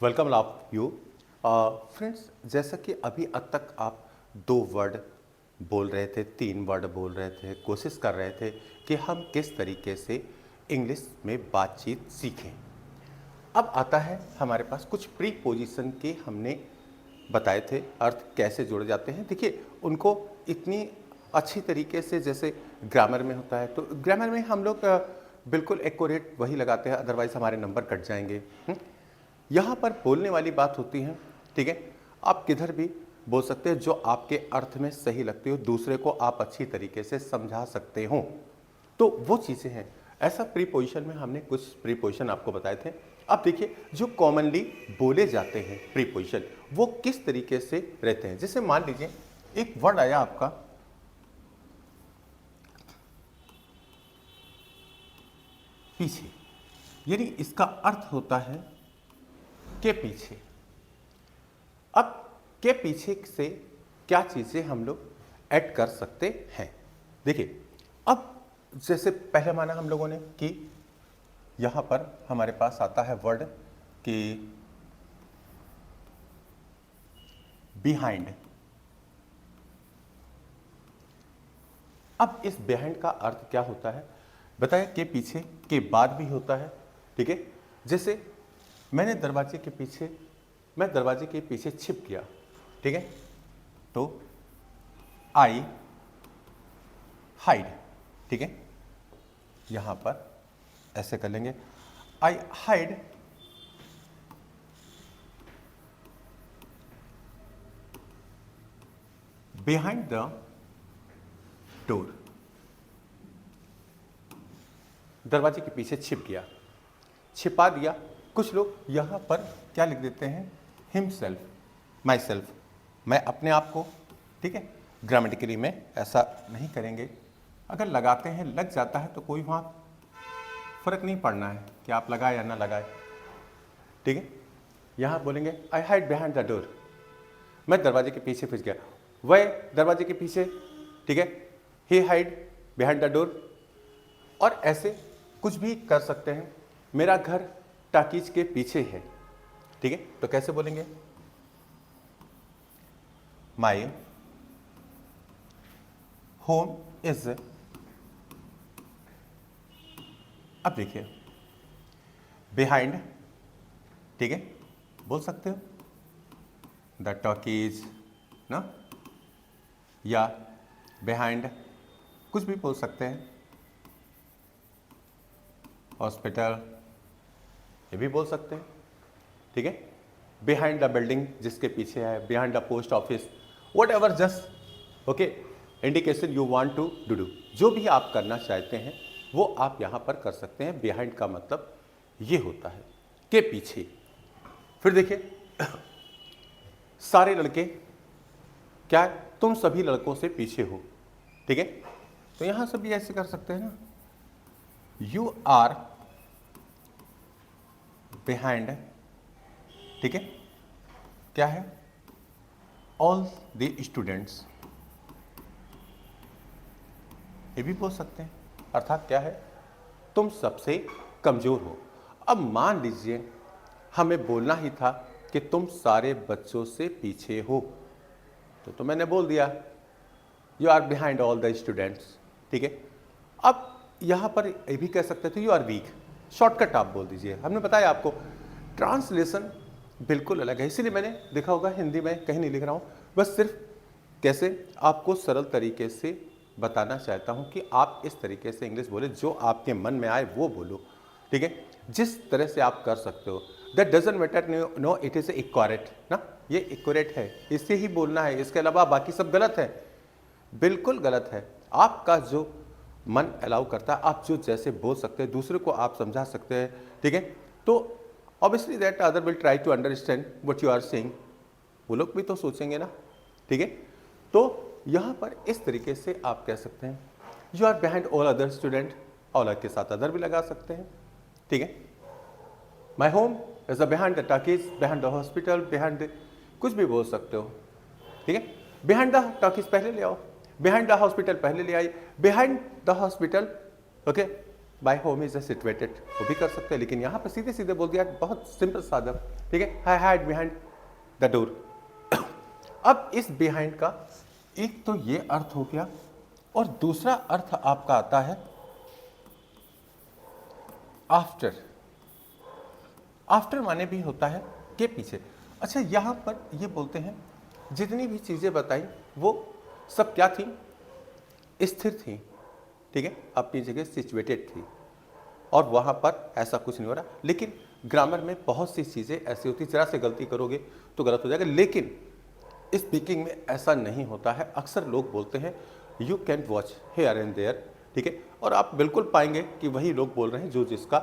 Welcome आप you friends. जैसा कि अभी अब तक आप 2 वर्ड बोल रहे थे, 3 वर्ड बोल रहे थे, कोशिश कर रहे थे कि हम किस तरीके से इंग्लिश में बातचीत सीखें। अब आता है हमारे पास कुछ प्रीपोजिशन के हमने बताए थे अर्थ कैसे जोड़े जाते हैं। देखिए उनको इतनी अच्छी तरीके से जैसे ग्रामर में होता है, तो ग्रामर में हम लोग बिल्कुल एक्यूरेट वही लगाते हैं, अदरवाइज हमारे नंबर कट जाएंगे। यहाँ पर बोलने वाली बात होती है, ठीक है। आप किधर भी बोल सकते हैं जो आपके अर्थ में सही लगती हो, दूसरे को आप अच्छी तरीके से समझा सकते हो, तो वो चीज़ें हैं। ऐसा प्रीपोजिशन में हमने कुछ प्रीपोजिशन आपको बताए थे। अब देखिए जो कॉमनली बोले जाते हैं प्रीपोजिशन वो किस तरीके से रहते हैं। जैसे मान लीजिए एक वर्ड आया आपका पीछे, यानी इसका अर्थ होता है के पीछे। अब के पीछे से क्या चीजें हम लोग ऐड कर सकते हैं। देखिए अब जैसे पहले माना हम लोगों ने कि यहां पर हमारे पास आता है वर्ड कि बिहाइंड। अब इस बिहाइंड का अर्थ क्या होता है बताया, के पीछे के बाद भी होता है, ठीक है। जैसे मैं दरवाजे के पीछे छिप गया, ठीक है, तो आई हाइड, ठीक है। यहां पर ऐसे कर लेंगे, आई हाइड बिहाइंड द डोर। दरवाजे के पीछे छिप गया, छिपा दिया। कुछ लोग यहां पर क्या लिख देते हैं, हिमसेल्फ, माई सेल्फ, मैं अपने आप को, ठीक है। ग्रामेटिकली में ऐसा नहीं करेंगे। अगर लगाते हैं लग जाता है तो कोई वहां फर्क नहीं पड़ना है कि आप लगाए या ना लगाए, ठीक है। यहां बोलेंगे आई हाइड बिहाइंड द डोर, मैं दरवाजे के पीछे फंस गया, वह दरवाजे के पीछे, ठीक है, ही हाइड बिहाइंड द डोर। और ऐसे कुछ भी कर सकते हैं। मेरा घर टाकीज के पीछे है, ठीक है, तो कैसे बोलेंगे, माई होम इज। अब देखिए बिहाइंड, ठीक है, बोल सकते हो द टॉकीज ना, या बिहाइंड कुछ भी बोल सकते हैं, हॉस्पिटल ये भी बोल सकते हैं, ठीक है। बिहाइंड द बिल्डिंग जिसके पीछे है, behind the post office, whatever, just okay indication you want to do, जो भी आप करना चाहते हैं वो आप यहां पर कर सकते हैं। बिहाइंड का मतलब ये होता है के पीछे। फिर देखिए सारे लड़के क्या है, तुम सभी लड़कों से पीछे हो, ठीक है, तो यहां से भी ऐसे कर सकते हैं ना, यू आर बिहाइंड, ठीक है, क्या है, ऑल द स्टूडेंट्स, ये भी बोल सकते हैं। अर्थात क्या है, तुम सबसे कमजोर हो। अब मान लीजिए हमें बोलना ही था कि तुम सारे बच्चों से पीछे हो, तो मैंने बोल दिया you are behind all the students, ठीक है। अब यहां पर ये भी कह सकते थे यू आर वीक, शॉर्टकट आप बोल दीजिए। हमने बताया आपको ट्रांसलेशन बिल्कुल अलग है, इसीलिए मैंने देखा होगा हिंदी में कहीं नहीं लिख रहा हूं, बस सिर्फ कैसे आपको सरल तरीके से बताना चाहता हूं कि आप इस तरीके से इंग्लिश बोले, जो आपके मन में आए वो बोलो, ठीक है, जिस तरह से आप कर सकते हो। That doesn't matter, no it is accurate ना, ये एक्यूरेट है, इससे ही बोलना है, इसके अलावा बाकी सब गलत है, बिल्कुल गलत है। आपका जो मन अलाउ करता है आप जो जैसे बोल सकते हैं, दूसरे को आप समझा सकते हैं, ठीक है, तो obviously that other will try to understand what you are saying, वो लोग भी तो सोचेंगे ना, ठीक है। तो यहां पर इस तरीके से आप कह सकते हैं you are behind all other student, all के साथ अदर भी लगा सकते हैं, ठीक है। My home is behind the talkies, behind the hospital, behind कुछ भी बोल सकते हो, ठीक है। बिहाइंड द टॉकीज पहले ले आओ, बिहाइंड द हॉस्पिटल पहले ले आई, behind the hospital, okay, by home is situated, वो भी कर सकते हैं, लेकिन यहाँ पर सीधे सीधे बोल दिया, बहुत सिंपल सादा, ठीक है, आई हाइड बिहाइंड द डोर। अब इस बिहाइंड का एक तो ये अर्थ हो गया, और दूसरा अर्थ आपका आता है आफ्टर। आफ्टर माने भी होता है के पीछे। अच्छा, यहां पर ये बोलते हैं जितनी भी चीजें बताई वो सब क्या थी, स्थिर थी, ठीक है, अपनी जगह सिचुएटेड थी, और वहां पर ऐसा कुछ नहीं हो रहा। लेकिन ग्रामर में बहुत सी चीजें ऐसी होती, जरा से गलती करोगे तो गलत हो जाएगा, लेकिन स्पीकिंग में ऐसा नहीं होता है। अक्सर लोग बोलते हैं you can watch here and there, ठीक है, और आप बिल्कुल पाएंगे कि वही लोग बोल रहे हैं जो जिसका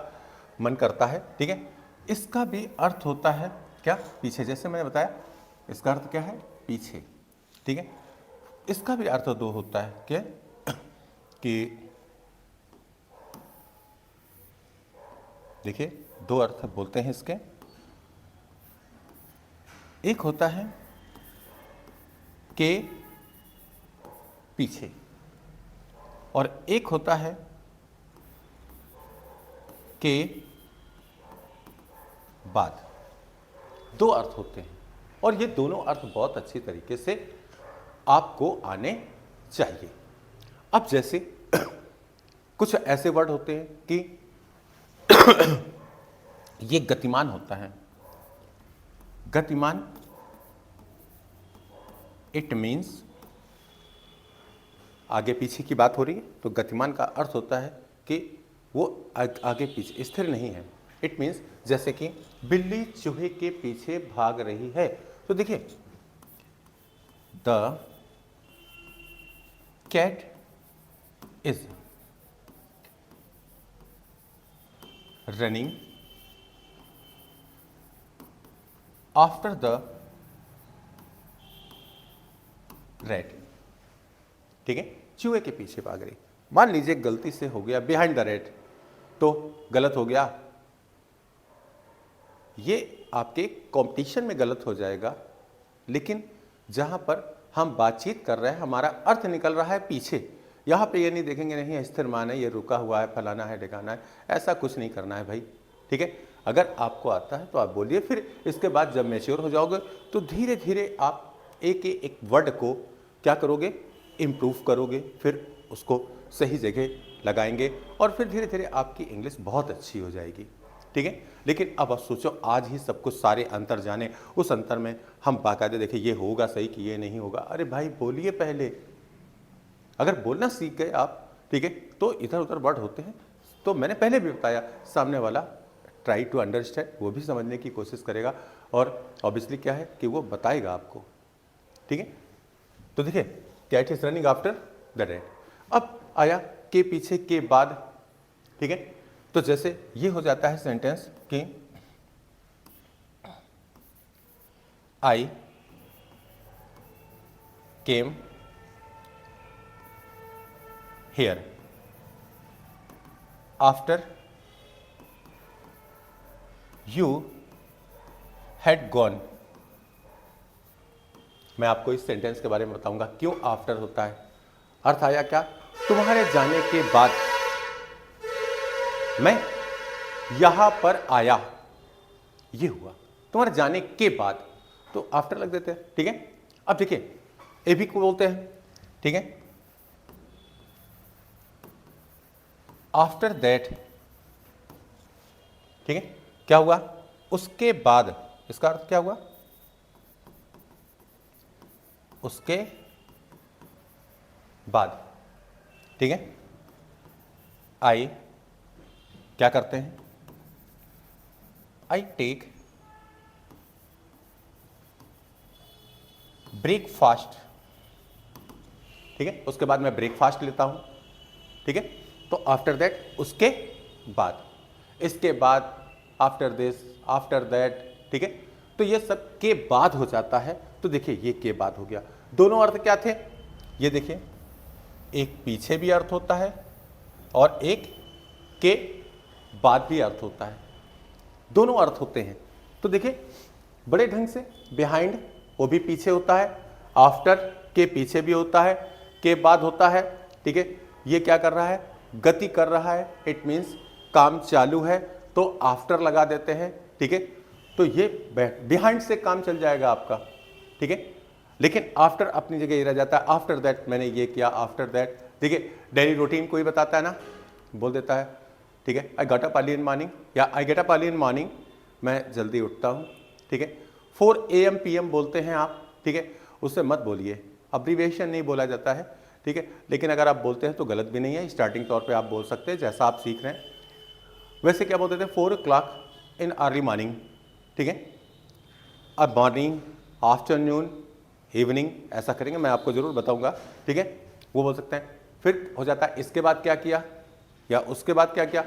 मन करता है, ठीक है। इसका भी अर्थ होता है क्या, पीछे, जैसे मैंने बताया इसका अर्थ क्या है, पीछे, ठीक है। इसका भी अर्थ दो होता है क्या, कि देखिए दो अर्थ बोलते हैं इसके, एक होता है के पीछे, और एक होता है के बाद। दो अर्थ होते हैं, और ये दोनों अर्थ बहुत अच्छी तरीके से आपको आने चाहिए। अब जैसे कुछ ऐसे वर्ड होते हैं कि ये गतिमान होता है, गतिमान, इट मीन्स, आगे पीछे की बात हो रही है तो गतिमान का अर्थ होता है कि वो आगे पीछे स्थिर नहीं है। इट मीन्स जैसे कि बिल्ली चूहे के पीछे भाग रही है, तो देखिए the cat is running after the rat, ठीक है, चूहे के पीछे भाग रही। मान लीजिए गलती से हो गया बिहाइंड द रैट, तो गलत हो गया, ये आपके कंपटीशन में गलत हो जाएगा। लेकिन जहां पर हम बातचीत कर रहे हैं, हमारा अर्थ निकल रहा है पीछे, यहां पे ये नहीं देखेंगे नहीं स्थिर मान है, ये रुका हुआ है, फलाना है, ठिकाना है, ऐसा कुछ नहीं करना है भाई, ठीक है। अगर आपको आता है तो आप बोलिए, फिर इसके बाद जब मैच्योर हो जाओगे तो धीरे धीरे आप एक वर्ड को क्या करोगे, इम्प्रूव करोगे, फिर उसको सही जगह लगाएंगे, और फिर धीरे धीरे आपकी इंग्लिश बहुत अच्छी हो जाएगी, ठीक है। लेकिन अब आप सोचो, आज ही सब कुछ सारे अंतर जाने, उस अंतर में हम बाकायदे देखें ये होगा सही कि ये नहीं होगा। अरे भाई बोलिए पहले, अगर बोलना सीख गए आप, ठीक है, तो इधर उधर वर्ड होते हैं, तो मैंने पहले भी बताया, सामने वाला ट्राई टू अंडरस्टैंड, वो भी समझने की कोशिश करेगा, और ऑब्वियसली क्या है कि वो बताएगा आपको, ठीक है। तो देखिए cat is running after the rat. अब आया के पीछे के बाद, ठीक है, तो जैसे ये हो जाता है सेंटेंस कि I came here after you had gone. मैं आपको इस सेंटेंस के बारे में बताऊंगा क्यों आफ्टर होता है। अर्थ आया क्या, तुम्हारे जाने के बाद मैं यहां पर आया, ये हुआ, तुम्हारे जाने के बाद, तो आफ्टर लग देते हैं, ठीक है। अब देखिए ए भी को बोलते हैं, ठीक है, आफ्टर दैट, ठीक है, क्या हुआ, उसके बाद, इसका अर्थ क्या हुआ, उसके बाद, ठीक है। आई क्या करते हैं, आई टेक ब्रेकफास्ट, ठीक है, उसके बाद मैं ब्रेकफास्ट लेता हूं, ठीक है। तो आफ्टर दैट, उसके बाद, इसके बाद, आफ्टर दिस, आफ्टर दैट, ठीक है। तो ये सब के बाद हो जाता है, तो देखिए ये के बाद हो गया। दोनों अर्थ क्या थे, ये देखिए, एक पीछे भी अर्थ होता है और एक के बाद भी अर्थ होता है, दोनों अर्थ होते हैं। तो देखिए बड़े ढंग से, बिहाइंड वो भी पीछे होता है, आफ्टर के पीछे भी होता है, के बाद होता है, ठीक है। ये क्या कर रहा है, गति कर रहा है, इट मीन्स काम चालू है, तो आफ्टर लगा देते हैं, ठीक है। तो ये बिहाइंड से काम चल जाएगा आपका, ठीक है। लेकिन आफ्टर अपनी जगह ये रह जाता है, आफ्टर दैट मैंने ये किया, आफ्टर दैट, ठीक है। डेली रूटीन कोई बताता है ना, बोल देता है, ठीक है, I got up early in morning, या I get up early in morning, मैं जल्दी उठता हूँ, ठीक है। 4 AM PM बोलते हैं आप, ठीक है, उससे मत बोलिए, अब्रीविएशन नहीं बोला जाता है, ठीक है। लेकिन अगर आप बोलते हैं तो गलत भी नहीं है, स्टार्टिंग तौर पे आप बोल सकते हैं जैसा आप सीख रहे हैं। वैसे क्या बोलते थे, 4 o'clock इन अर्ली मॉर्निंग, ठीक है। अब मॉर्निंग, आफ्टरनून, इवनिंग, ऐसा करेंगे, मैं आपको जरूर बताऊंगा, ठीक है, वो बोल सकते हैं। फिर हो जाता है इसके बाद क्या किया, या उसके बाद क्या किया,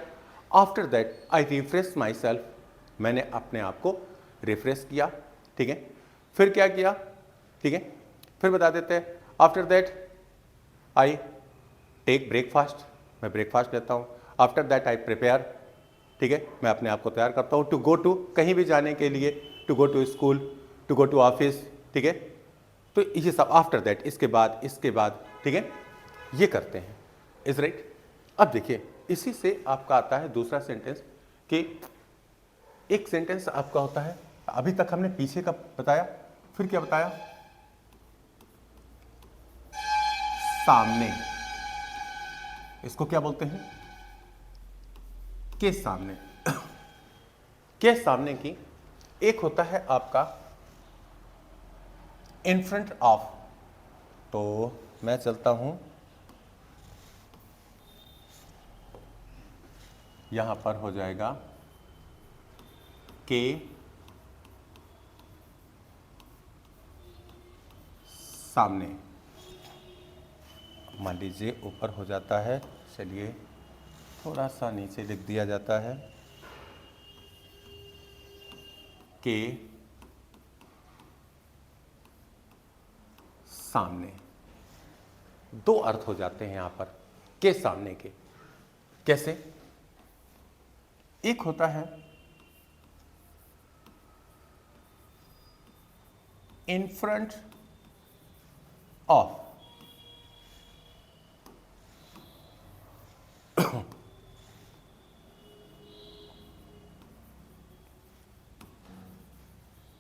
after that I refresh my self, मैंने अपने आप को रिफ्रेश किया, ठीक है। फिर क्या किया, ठीक है, फिर बता देते हैं, after that I take breakfast, मैं ब्रेकफास्ट लेता हूँ। आफ्टर दैट आई प्रिपेयर, ठीक है, मैं अपने आप को तैयार करता हूँ टू गो टू, कहीं भी जाने के लिए, to go to school, to go to office, ठीक है। तो ये सब आफ्टर दैट, इसके बाद, ठीक है, ये करते हैं, इज राइट। अब देखिए, इसी से आपका आता है दूसरा सेंटेंस, कि एक सेंटेंस आपका होता है, अभी तक हमने पीछे का बताया, फिर क्या बताया, सामने, इसको क्या बोलते हैं, के सामने। के सामने की एक होता है आपका इन फ्रंट ऑफ, तो मैं चलता हूं, यहां पर हो जाएगा के सामने, मान लीजिए ऊपर हो जाता है, चलिए थोड़ा सा नीचे लिख दिया जाता है, के सामने। दो अर्थ हो जाते हैं यहां पर के सामने के, कैसे, एक होता है in front of,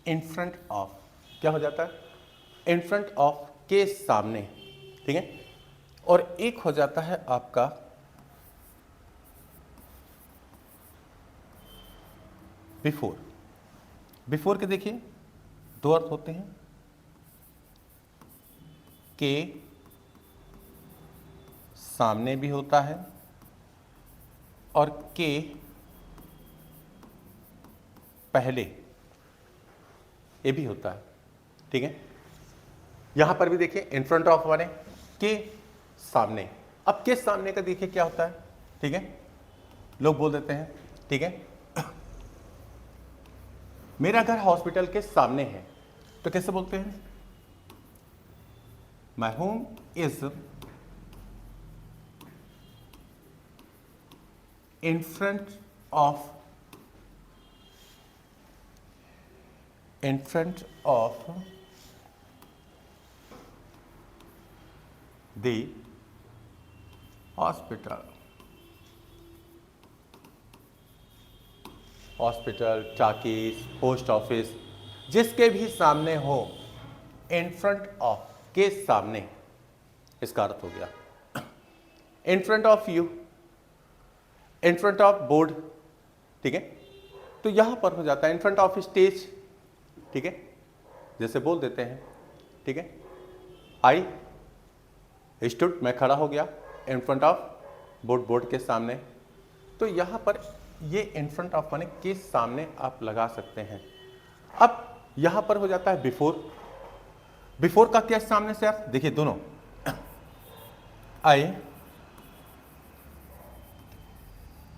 in front of क्या हो जाता है, इन फ्रंट ऑफ, के सामने, ठीक है। और एक हो जाता है आपका बिफोर। बिफोर के देखिए दो अर्थ होते हैं, के सामने भी होता है और के पहले, ये भी होता है, ठीक है। यहां पर भी देखिए इन फ्रंट ऑफ वाले के सामने। अब के सामने का देखिए क्या होता है, ठीक है, लोग बोल देते हैं, ठीक है, मेरा घर हॉस्पिटल के सामने है, तो कैसे बोलते हैं, माई home is in front of, in front of the hospital, hospital, talkies, post office, जिसके भी सामने हो, इन फ्रंट ऑफ, के सामने, इसका अर्थ हो गया। In front of you, in front of board, ठीक है। तो यहां पर हो जाता है इन फ्रंट ऑफ स्टेज, ठीक है, जैसे बोल देते हैं, ठीक है, आई स्टूड, मैं खड़ा हो गया, in front of board, board के सामने। तो यहां पर ये इन फ्रंट ऑफ माने के सामने आप लगा सकते हैं। अब यहां पर हो जाता है बिफोर। बिफोर का क्या सामने से आप देखिए दोनों, I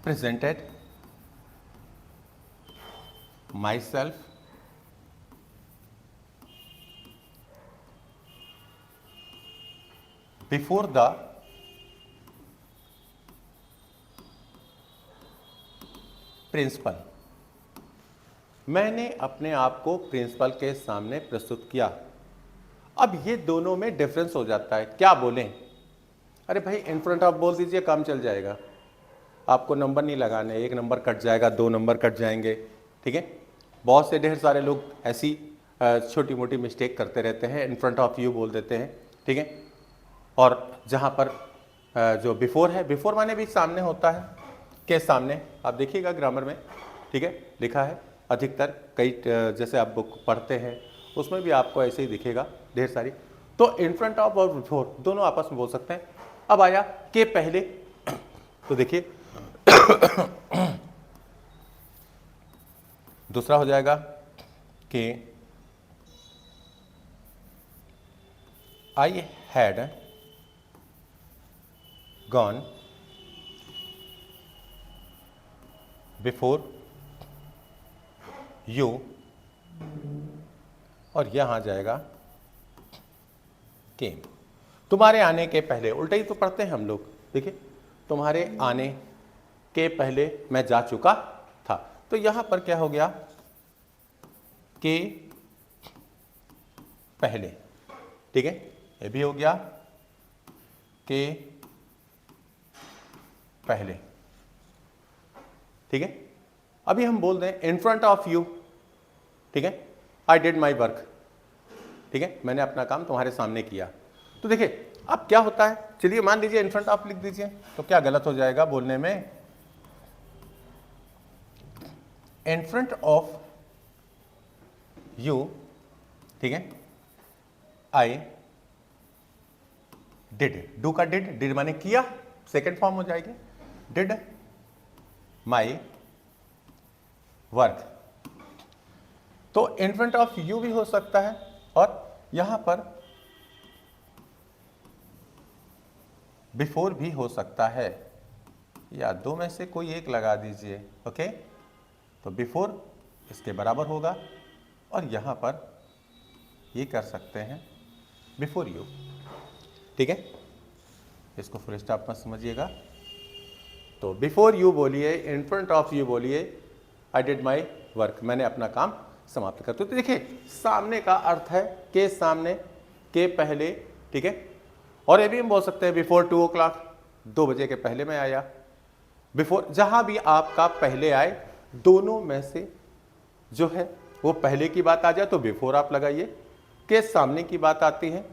presented myself before the principal, मैंने अपने आप को प्रिंसिपल के सामने प्रस्तुत किया। अब ये दोनों में डिफरेंस हो जाता है, क्या बोलें, अरे भाई इन फ्रंट ऑफ बोल दीजिए, काम चल जाएगा। आपको नंबर नहीं लगाने, एक नंबर कट जाएगा, दो नंबर कट जाएंगे, ठीक है। बहुत से ढेर सारे लोग ऐसी छोटी मोटी मिस्टेक करते रहते हैं, इन फ्रंट ऑफ यू बोल देते हैं, ठीक है। और जहाँ पर जो बिफोर है, बिफोर माने भी सामने होता है, के सामने। आप देखिएगा ग्रामर में, ठीक है, लिखा है अधिकतर, कई जैसे आप बुक पढ़ते हैं उसमें भी आपको ऐसे ही दिखेगा ढेर सारी। तो इन फ्रंट ऑफ और बिफोर दोनों आपस में बोल सकते हैं। अब आया के पहले, तो देखिए दूसरा हो जाएगा कि I had gone before you, और यहां आ जाएगा केम, तुम्हारे आने के पहले। उल्टा ही तो पढ़ते हैं हम लोग। देखिए, तुम्हारे आने के पहले मैं जा चुका था, तो यहां पर क्या हो गया, के पहले, ठीक है, ये भी हो गया के पहले, ठीक है। अभी हम बोल दें इन फ्रंट ऑफ यू, ठीक है, आई डिड माई वर्क, ठीक है, मैंने अपना काम तुम्हारे सामने किया। तो देखिए अब क्या होता है, चलिए मान लीजिए इन फ्रंट ऑफ लिख दीजिए, तो क्या गलत हो जाएगा बोलने में, इन फ्रंट ऑफ यू, ठीक है, आई डिड, डू का डिड, डिड माने किया, सेकेंड फॉर्म हो जाएगी, डिड माई वर्क। तो इन फ्रंट ऑफ यू भी हो सकता है, और यहां पर बिफोर भी हो सकता है, या दो में से कोई एक लगा दीजिए, ओके। तो बिफोर इसके बराबर होगा, और यहां पर ये कर सकते हैं बिफोर यू, ठीक है। इसको फुल स्टॉप मत समझिएगा। तो बिफोर यू बोलिए, इन फ्रंट ऑफ यू बोलिए, आई डिड माई वर्क, मैंने अपना काम समाप्त कर। तो देखिए सामने का अर्थ है के सामने, के पहले, ठीक है। और ये भी हम बोल सकते हैं बिफोर 2 o'clock, 2 बजे के पहले मैं आया। बिफोर, जहां भी आपका पहले आए, दोनों में से जो है वो पहले की बात आ जाए तो बिफोर आप लगाइए, के सामने की बात आती है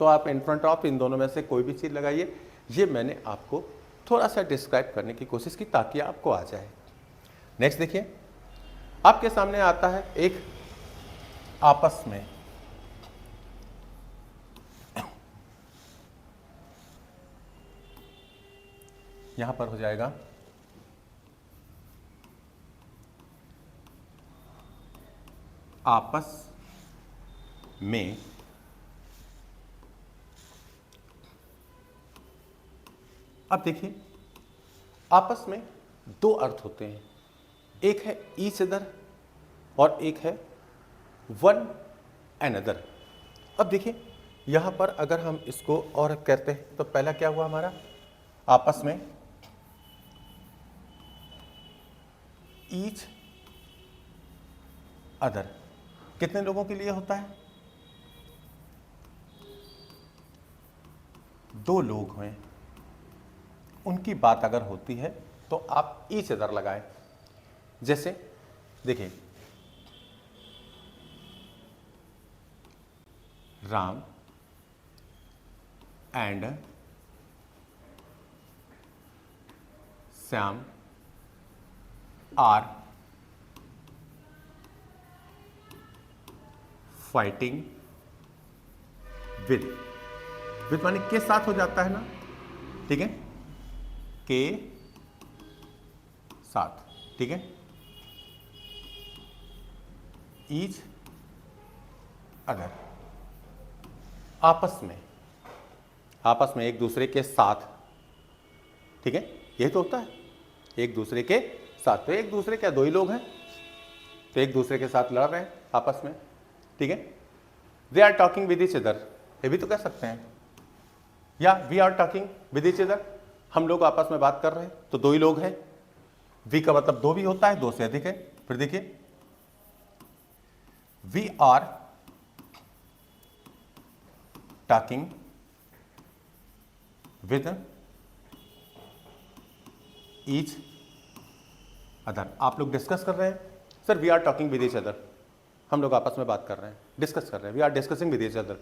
तो आप इन फ्रंट ऑफ, इन दोनों में से कोई भी चीज़ लगाइए। ये मैंने आपको थोड़ा सा डिस्क्राइब करने की कोशिश की ताकि आपको आ जाए। नेक्स्ट देखिए, आपके सामने आता है एक आपस में, यहां पर हो जाएगा आपस में, अब देखिए आपस में दो अर्थ होते हैं, एक है ईच अदर और एक है वन एनदर। अब देखिए यहां पर अगर हम इसको और कहते हैं तो पहला क्या हुआ हमारा, आपस में ईच अदर, कितने लोगों के लिए होता है, दो लोग हैं, उनकी बात अगर होती है तो आप ईच अदर लगाएं। जैसे देखिए, Ram and Shyam are fighting with माने के साथ हो जाता है ना, ठीक है, के साथ, ठीक है, ईच अदर, आपस में, आपस में एक दूसरे के साथ, ठीक है, यही तो होता है, एक दूसरे के साथ। तो एक दूसरे क्या, दो ही लोग हैं तो एक दूसरे के साथ लड़ रहे हैं आपस में, ठीक है। They are talking with each other, ये भी तो कह सकते हैं, या we are talking with each other, हम लोग आपस में बात कर रहे हैं, तो दो ही लोग हैं। वी का मतलब दो भी होता है, दो से अधिक है। फिर देखिए, we are talking with each other. आप लोग डिस्कस कर रहे हैं, sir we are talking with each other, हम लोग आपस में बात कर रहे हैं, डिस्कस कर रहे हैं, we are discussing with each other.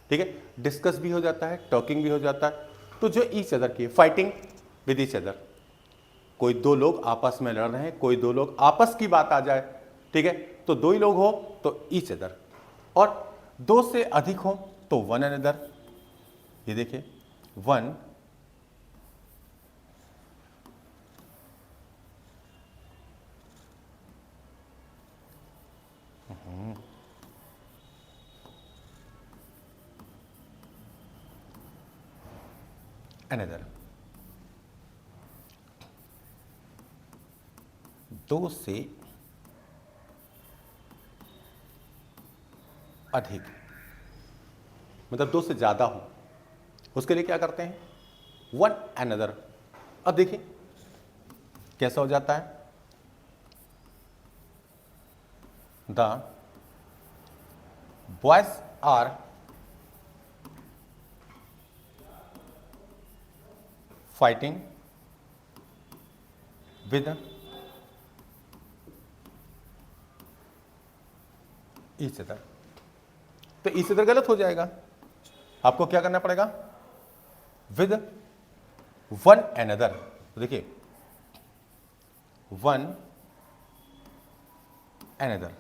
ठीक है, डिस्कस भी हो जाता है, टॉकिंग भी हो जाता है। तो जो ईच अदर की फाइटिंग विद ईच अदर, कोई दो लोग आपस में लड़ रहे हैं, कोई दो लोग आपस की बात आ जाए, ठीक है, तो दो ही लोग हो तो ईच अदर, और दो से अधिक हो तो वन अनदर। ये देखिए वन अनदर, दो से अधिक, मतलब दो से ज्यादा हो, उसके लिए क्या करते हैं, वन अनदर। अब देखिए कैसा हो जाता है, the boys are fighting with each other. तो ईच अदर गलत हो जाएगा, आपको क्या करना पड़ेगा, विद वन अनदर। तो देखिए वन अनदर,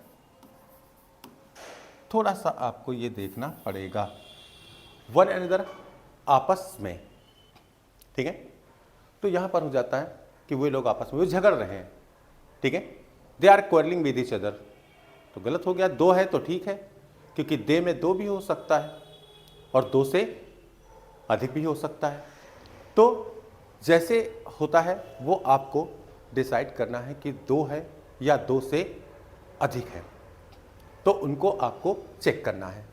थोड़ा सा आपको ये देखना पड़ेगा, वन अनदर आपस में, ठीक है। तो यहां पर हो जाता है कि वे लोग आपस में वो झगड़ रहे हैं, ठीक है, they are quarrelling with each other, तो गलत हो गया। दो है तो ठीक है, क्योंकि दे में दो भी हो सकता है और दो से अधिक भी हो सकता है। तो जैसे होता है वो आपको डिसाइड करना है कि दो है या दो से अधिक है, तो उनको आपको चेक करना है।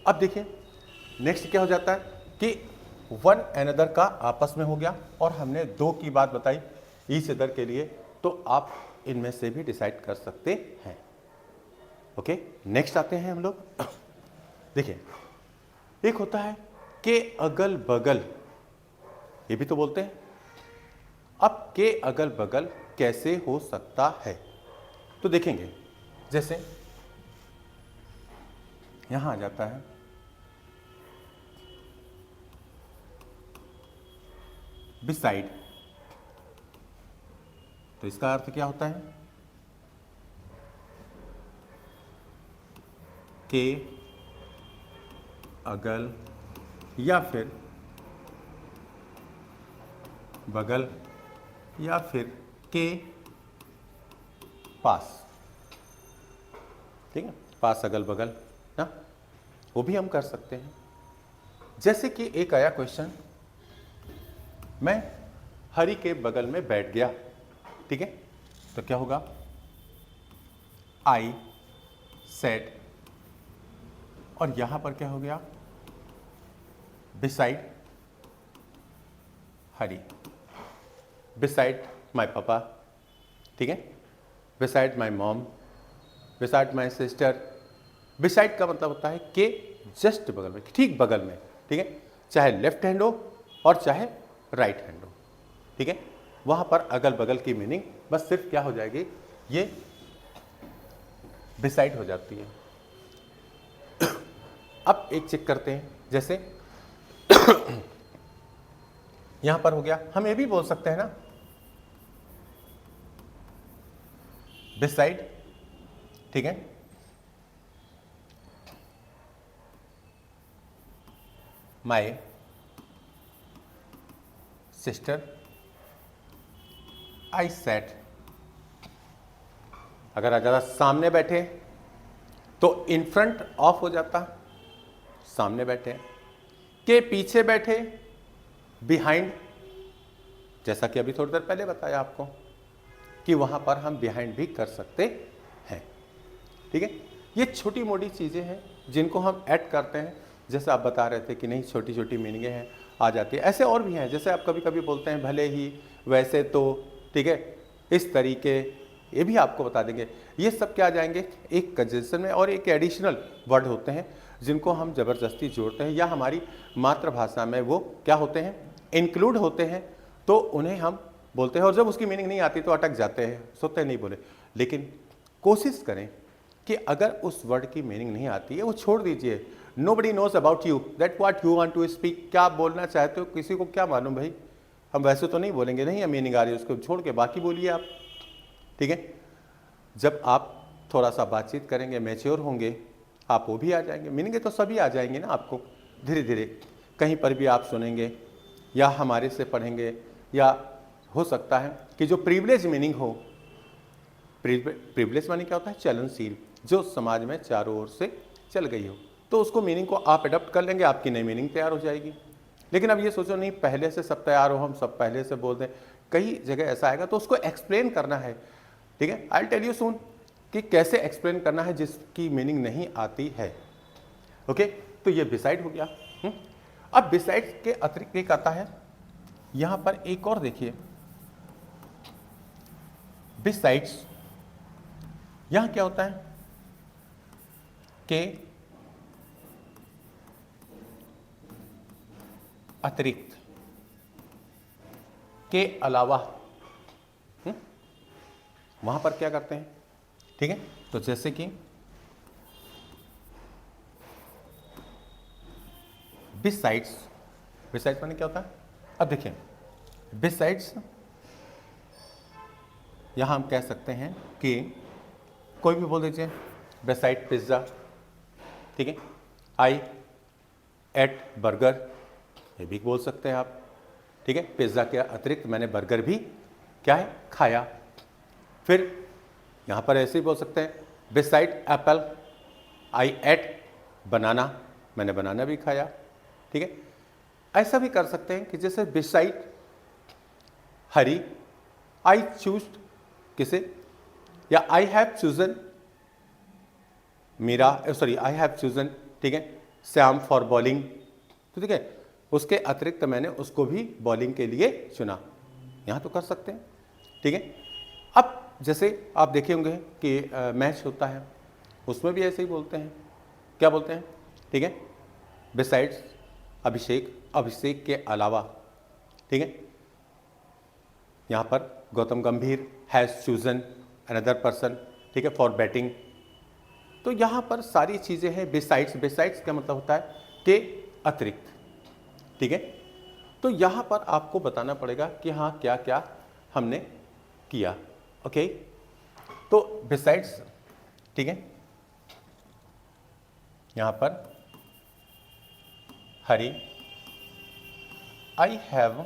अब देखिए नेक्स्ट क्या हो जाता है कि वन अनदर का आपस में हो गया और हमने दो की बात बताई ईच अदर के लिए, तो आप इनमें से भी डिसाइड कर सकते हैं। ओके, नेक्स्ट आते हैं हम लोग। देखिए एक होता है के अगल बगल, ये भी तो बोलते हैं। अब के अगल बगल कैसे हो सकता है, तो देखेंगे जैसे यहां आ जाता है बिसाइड, तो इसका अर्थ क्या होता है, के अगल या फिर बगल या फिर के पास, ठीक है, पास अगल बगल ना, वो भी हम कर सकते हैं। जैसे कि एक आया क्वेश्चन, मैं हरि के बगल में बैठ गया, ठीक है, तो क्या होगा, आई सेट, और यहां पर क्या हो गया, बिसाइड हरि, बिसाइड माय पापा, ठीक है, beside my mom, beside my sister. Beside का मतलब होता है कि जस्ट बगल में, ठीक बगल में, ठीक है, चाहे लेफ्ट हैंड हो और चाहे राइट हैंड हो, ठीक है, वहां पर अगल बगल की मीनिंग बस सिर्फ क्या हो जाएगी, ये बिसाइड हो जाती है। अब एक चेक करते हैं, जैसे यहां पर हो गया, हम ये भी बोल सकते हैं ना, बिसाइड, ठीक है, माय सिस्टर आई सेट। अगर आ जाता सामने बैठे तो इन फ्रंट ऑफ हो जाता, सामने बैठे, के पीछे बैठे बिहाइंड, जैसा कि अभी थोड़ी देर पहले बताया आपको कि वहां पर हम बिहाइंड भी कर सकते हैं, ठीक है। ये छोटी मोटी चीजें हैं जिनको हम ऐड करते हैं, जैसे आप बता रहे थे कि नहीं छोटी छोटी मीनिंगें हैं आ जाती है, ऐसे और भी हैं, जैसे आप कभी कभी बोलते हैं भले ही, वैसे तो, ठीक है, इस तरीके, ये भी आपको बता देंगे। ये सब क्या आ जाएंगे एक कंजंक्शन में, और एक एडिशनल वर्ड होते हैं जिनको हम ज़बरदस्ती जोड़ते हैं या हमारी मातृभाषा में वो क्या होते हैं, इंक्लूड होते हैं, तो उन्हें हम बोलते हैं और जब उसकी मीनिंग नहीं आती तो अटक जाते हैं, सोचते नहीं बोले। लेकिन कोशिश करें कि अगर उस वर्ड की मीनिंग नहीं आती है वो छोड़ दीजिए। Nobody knows about you that what you want to speak. क्या आप बोलना चाहते हो किसी को क्या मालूम भाई, हम वैसे तो नहीं बोलेंगे, नहीं है मीनिंग आ रही है उसको छोड़ के बाकी बोलिए आप, ठीक है। जब आप थोड़ा सा बातचीत करेंगे, मैच्योर होंगे, आप वो भी आ जाएंगे, मीनिंग तो सभी आ जाएंगे ना आपको धीरे धीरे। कहीं पर भी आप सुनेंगे या हमारे से पढ़ेंगे, या हो सकता है कि जो प्रिविलेज मीनिंग हो, प्रिविलेज माने क्या होता है, चलनशील, जो समाज में चारों ओर से चल गई हो, तो उसको मीनिंग को आप अडॉप्ट कर लेंगे, आपकी नई मीनिंग तैयार हो जाएगी। लेकिन अब ये सोचो नहीं पहले से सब तैयार हो, हम सब पहले से बोल दें, कई जगह ऐसा आएगा तो उसको एक्सप्लेन करना है, ठीक है। आई टेल यू सून कि कैसे एक्सप्लेन करना है जिसकी मीनिंग नहीं आती है, ओके। तो ये बिसाइड हो गया। अब बिसाइड के अतिरिक्त एक आता है यहां पर, एक और देखिए, बिसाइड्स। यहां क्या होता है के अतिरिक्त, के अलावा, वहां पर क्या करते हैं, ठीक है। तो जैसे कि बिसाइड्स, बिसाइड्स माने क्या होता है, अब देखिए बिसाइड्स यहां हम कह सकते हैं कि कोई भी बोल दीजिए, बिसाइड पिज्जा, ठीक है, आई एट बर्गर, ये भी बोल सकते हैं आप, ठीक है। पिज्जा के अतिरिक्त मैंने बर्गर भी क्या है, खाया। फिर यहां पर ऐसे ही बोल सकते हैं, बिसाइड एप्पल आई एट बनाना, मैंने बनाना भी खाया, ठीक है। ऐसा भी कर सकते हैं कि जैसे बिसाइड हरी आई चूज किसे, या I have chosen Meera, sorry I have chosen, ठीक है, श्याम फॉर बॉलिंग, तो ठीक है, उसके अतिरिक्त मैंने उसको भी बॉलिंग के लिए चुना, यहां तो कर सकते हैं, ठीक है। अब जैसे आप देखे होंगे कि मैच होता है, उसमें भी ऐसे ही बोलते हैं, क्या बोलते हैं, ठीक है, बिसाइड्स अभिषेक, अभिषेक के अलावा, ठीक है। यहां पर गौतम गंभीर हैज चूजन अनदर पर्सन, ठीक है, फॉर बैटिंग। तो यहां पर सारी चीजें हैं बिसाइड्स। बिसाइड्स का मतलब होता है के अतिरिक्त, ठीक है। तो यहां पर आपको बताना पड़ेगा कि हाँ क्या क्या हमने किया, ओके। तो बिसाइड्स, ठीक है, यहां पर Hari I have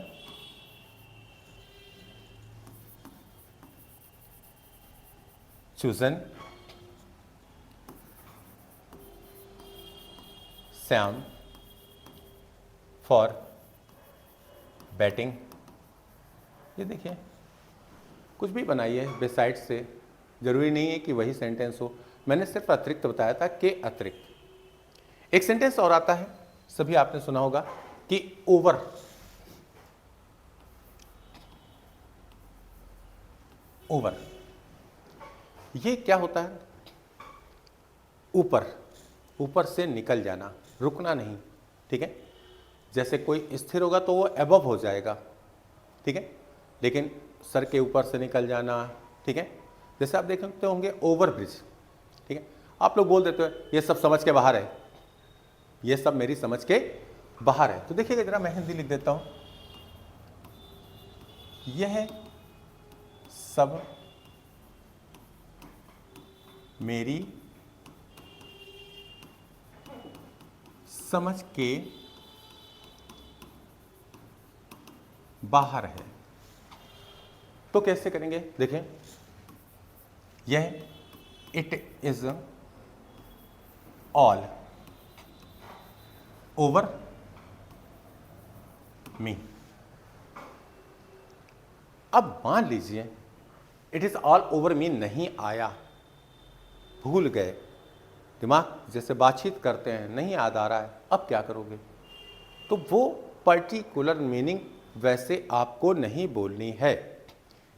chosen Shyam for batting. ये देखिए कुछ भी बनाइए बिसाइड से, जरूरी नहीं है कि वही सेंटेंस हो, मैंने सिर्फ अतिरिक्त बताया था, के अतिरिक्त। एक सेंटेंस और आता है, सभी आपने सुना होगा कि ओवर, ओवर ये क्या होता है, ऊपर, ऊपर से निकल जाना, रुकना नहीं, ठीक है। जैसे कोई स्थिर होगा तो वो एबव हो जाएगा, ठीक है, लेकिन सर के ऊपर से निकल जाना, ठीक है। जैसे आप देख सकते होंगे ओवर ब्रिज, ठीक है, आप लोग बोल देते हो ये सब समझ के बाहर है, ये सब मेरी समझ के बाहर है। तो देखिएगा जरा, मैं हिंदी लिख देता हूं, यह सब मेरी समझ के बाहर है। तो कैसे करेंगे, देखें, यह it is all over me. अब मान लीजिए it is all over me नहीं आया, भूल गए, दिमाग जैसे बातचीत करते हैं नहीं याद आ रहा है, अब क्या करोगे। तो वो पर्टिकुलर मीनिंग वैसे आपको नहीं बोलनी है,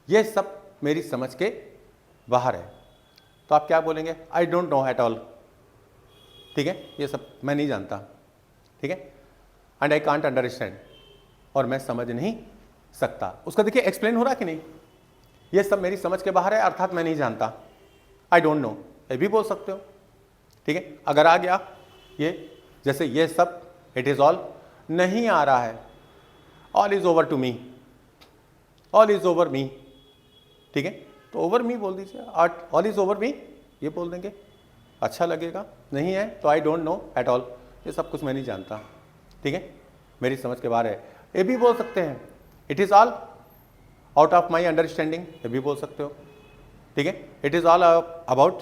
ये सब मेरी समझ के बाहर है। तो आप क्या बोलेंगे, I don't know at all, ठीक है, ये सब मैं नहीं जानता, ठीक है, एंड आई कांट अंडरस्टैंड, और मैं समझ नहीं सकता। उसका देखिए एक्सप्लेन हो रहा कि नहीं, ये सब मेरी समझ के बाहर है, अर्थात मैं नहीं जानता, आई डोंट नो, ये भी बोल सकते हो, ठीक है। अगर आ गया ये, जैसे ये सब इट इज ऑल नहीं आ रहा है, all is over to me, all is over me, ठीक है, तो ओवर मी बोल दीजिए, ऑल इज ओवर मी ये बोल देंगे, अच्छा लगेगा। नहीं है तो I don't know at all, ये सब कुछ मैं नहीं जानता, ठीक है, मेरी समझ के बाहर है। ये भी बोल सकते हैं, it is all out of my understanding, ये भी बोल सकते हो, ठीक है, इट इज ऑल अबाउट,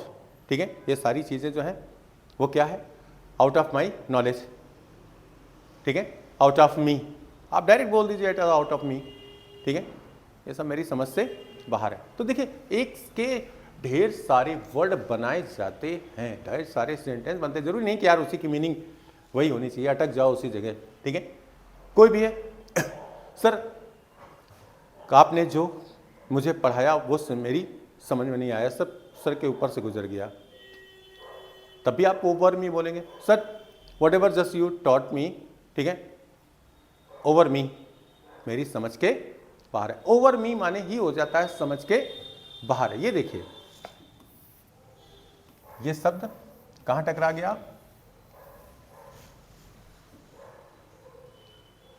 ठीक है, ये सारी चीज़ें जो है वो क्या है, आउट ऑफ माई नॉलेज, ठीक है, आउट ऑफ मी, आप डायरेक्ट बोल दीजिए it is out of me, ठीक है, ये सब मेरी समझ से बाहर है। तो देखिए एक के ढेर सारे वर्ड बनाए जाते हैं, ढेर सारे सेंटेंस बनते हैं, जरूरी नहीं कि यार उसी की मीनिंग वही होनी चाहिए, अटक जाओ उसी जगह, ठीक है, कोई भी है सर आपने जो मुझे पढ़ाया वो मेरी समझ में नहीं आया सर, सर के ऊपर से गुजर गया, तब भी आप ओवर मी बोलेंगे, sir what ever just you taught me, ठीक है, ओवर मी मेरी समझ के बाहर है, ओवर मी माने ही हो जाता है समझ के बाहर है। ये देखिए ये शब्द कहां टकरा गया,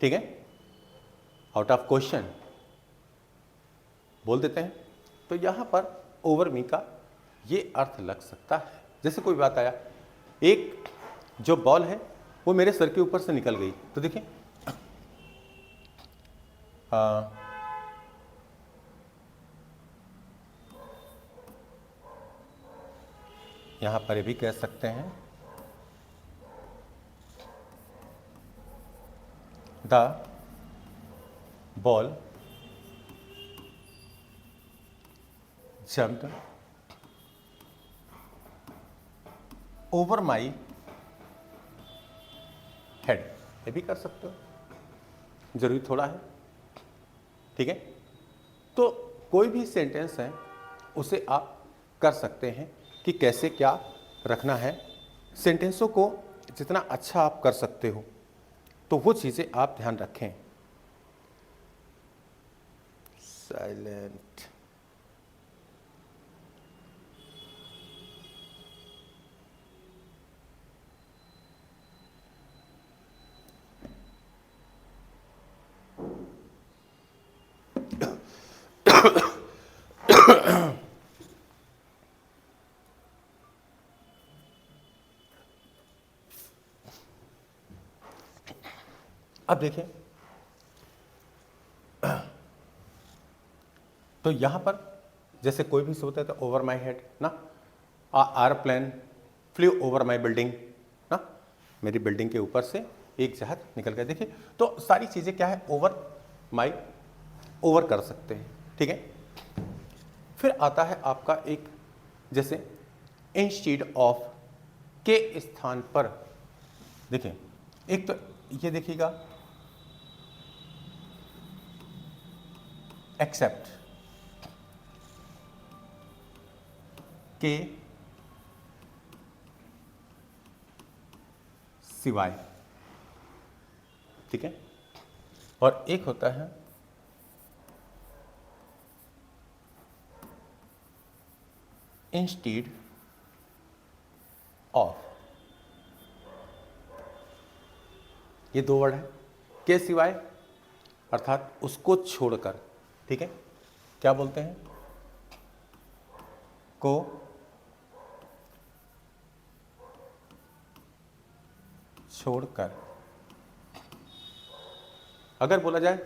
ठीक है, आउट ऑफ क्वेश्चन बोल देते हैं, तो यहां पर ओवर मी का ये अर्थ लग सकता है। जैसे कोई बात आया, एक जो बॉल है वो मेरे सर के ऊपर से निकल गई, तो देखिए यहां पर ये भी कह सकते हैं the ball jumped over my head, ये भी कर सकते हो, जरूरी थोड़ा है, ठीक है। तो कोई भी सेंटेंस है उसे आप कर सकते हैं कि कैसे क्या रखना है, सेंटेंसों को जितना अच्छा आप कर सकते हो तो वो चीज़ें आप ध्यान रखें। साइलेंट, अब देखिए तो यहां पर जैसे कोई भी सोचता है तो ओवर माई हेड ना, airplane flu over my building ना, मेरी बिल्डिंग के ऊपर से एक जहाज निकल गया। देखिए तो सारी चीजें क्या है, ओवर माई ओवर कर सकते हैं, ठीक है। फिर आता है आपका एक, जैसे इंस्टीड ऑफ के स्थान पर, देखिए एक तो ये देखिएगा एक्सेप्ट के सिवाय, ठीक है, और एक होता है इंस्टीड ऑफ, ये दो वर्ड है, के सिवाय अर्थात उसको छोड़कर, ठीक है, क्या बोलते हैं, को छोड़कर। अगर बोला जाए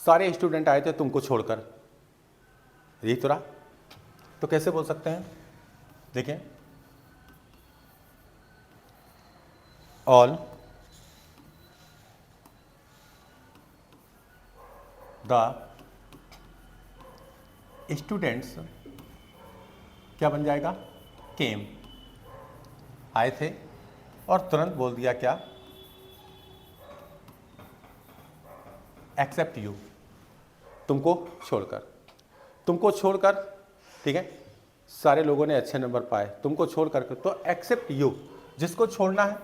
सारे स्टूडेंट आए थे तुमको छोड़कर, यही तो रहा, तो कैसे बोल सकते हैं, देखिए ऑल द स्टूडेंट्स क्या बन जाएगा, केम, आए थे, और तुरंत बोल दिया क्या, एक्सेप्ट यू, तुमको छोड़कर, तुमको छोड़कर, ठीक है, सारे लोगों ने अच्छे नंबर पाए, तुमको छोड़कर, तो एक्सेप्ट यू, जिसको छोड़ना है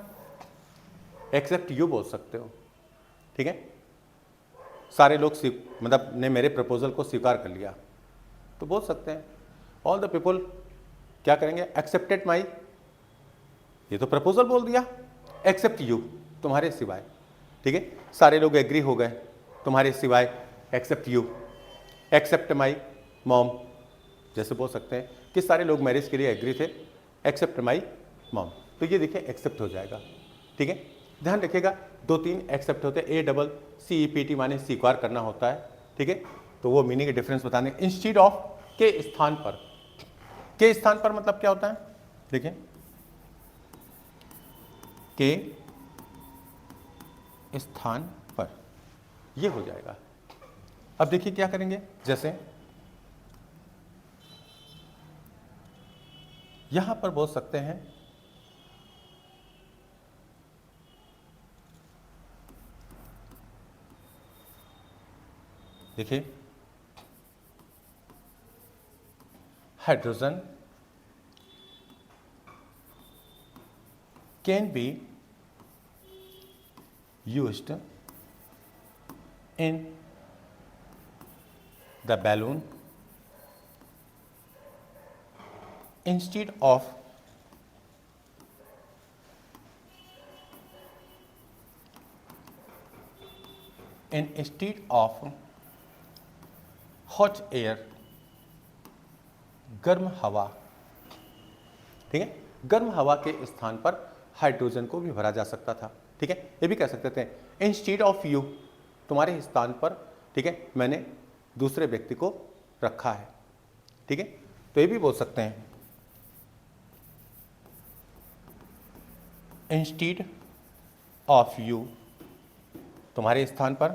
एक्सेप्ट यू बोल सकते हो, ठीक है। सारे लोग मतलब ने मेरे प्रपोजल को स्वीकार कर लिया तो बोल सकते हैं ऑल द पीपल क्या करेंगे, एक्सेप्टेड माई, ये तो प्रपोजल बोल दिया, एक्सेप्ट यू, तुम्हारे सिवाय, ठीक है। सारे लोग एग्री हो गए तुम्हारे सिवाय, except you, except my mom, जैसे बोल सकते हैं कि सारे लोग मैरिज के लिए एग्री थे, एक्सेप्ट माई मॉम, तो ये देखिए एक्सेप्ट हो जाएगा, ठीक है। ध्यान रखिएगा 2-3 एक्सेप्ट होते हैं, ACCEPT माने स्वीकार करना होता है, ठीक है। तो वो मीनिंग डिफरेंस बताने, इंस्टीड ऑफ के स्थान पर, के स्थान पर मतलब क्या होता है, देखिए के स्थान पर, ये हो जाएगा। अब देखिए क्या करेंगे, जैसे यहां पर बोल सकते हैं देखिए hydrogen can be used in the balloon instead of hot air, गर्म हवा, ठीक है। गर्म हवा के स्थान पर हाइड्रोजन को भी भरा जा सकता था, ठीक है। ये भी कह सकते थे इंस्टीड ऑफ यू, तुम्हारे स्थान पर, ठीक है, मैंने दूसरे व्यक्ति को रखा है, ठीक है। तो ये भी बोल सकते हैं इंस्टीड ऑफ यू, तुम्हारे स्थान पर,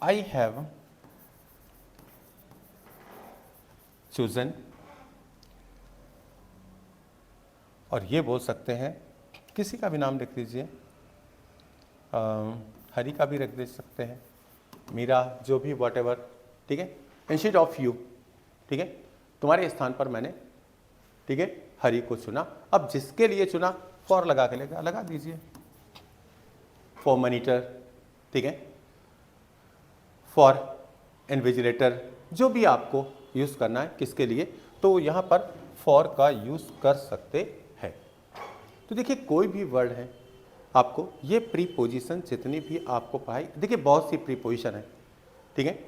आई हैव चूजन, और ये बोल सकते हैं किसी का भी नाम लिख दीजिए, हरि का भी रख दे सकते हैं, मीरा, जो भी वॉट एवर, ठीक है। इंस्टीड ऑफ यू, ठीक है, तुम्हारे स्थान पर मैंने, ठीक है, हरि को चुना। अब जिसके लिए चुना फॉर लगा के लगा दीजिए, फॉर मॉनिटर, ठीक है, फॉर इन्विजिलेटर, जो भी आपको यूज करना है किसके लिए, तो यहां पर फॉर का यूज कर सकते हैं। तो देखिए कोई भी वर्ड है आपको, ये प्रीपोजिशन जितनी भी आपको पढ़ाई, देखिए बहुत सी प्रीपोजिशन है, ठीक है,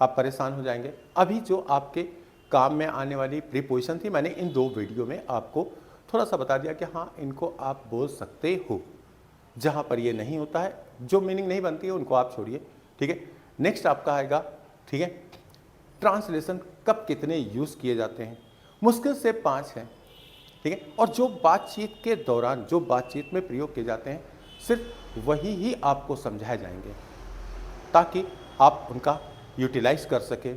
आप परेशान हो जाएंगे। अभी जो आपके काम में आने वाली प्रीपोजिशन थी, मैंने इन 2 वीडियो में आपको थोड़ा सा बता दिया कि हाँ इनको आप बोल सकते हो। जहाँ पर ये नहीं होता है, जो मीनिंग नहीं बनती है, उनको आप छोड़िए, ठीक है। नेक्स्ट आपका आएगा, ठीक है, ट्रांसलेशन कब कितने यूज़ किए जाते हैं, मुश्किल से 5 हैं, ठीक है। और जो बातचीत के दौरान, जो बातचीत में प्रयोग किए जाते हैं, सिर्फ वही ही आपको समझाए जाएंगे ताकि आप उनका यूटिलाइज कर सके,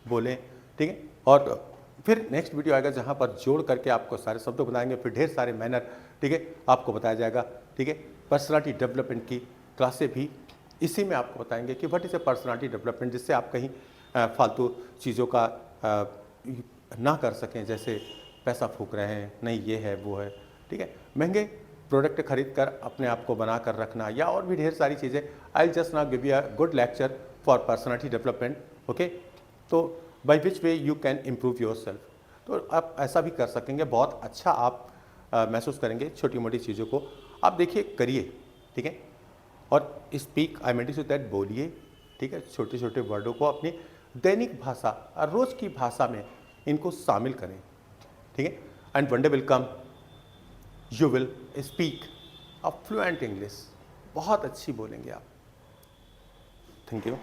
बोलें, ठीक है। और फिर नेक्स्ट वीडियो आएगा जहाँ पर जोड़ करके आपको सारे शब्द बताएंगे, फिर ढेर सारे मैनर, ठीक है, आपको बताया जाएगा, ठीक है। पर्सनालिटी डेवलपमेंट की क्लासें भी इसी में आपको बताएंगे कि what is a personality development, जिससे आप कहीं फालतू चीज़ों का ना कर सकें, जैसे पैसा फूक रहे हैं, नहीं ये है वो है, ठीक है, महंगे प्रोडक्ट खरीद कर अपने आप को बना कर रखना, या और भी ढेर सारी चीज़ें। I just now give you a good lecture for personality development, okay. तो by which way you can improve yourself, तो आप ऐसा भी कर सकेंगे, बहुत अच्छा आप महसूस करेंगे। छोटी मोटी चीज़ों को आप देखिए, करिए, ठीक है। और speak, I mean to say that, बोलिए, ठीक है। छोटे छोटे वर्डों को अपनी दैनिक भाषा और रोज़ की भाषा में इनको शामिल करें, ठीक है। And one day will come, you will speak a fluent English, बहुत अच्छी बोलेंगे आप। Thank you.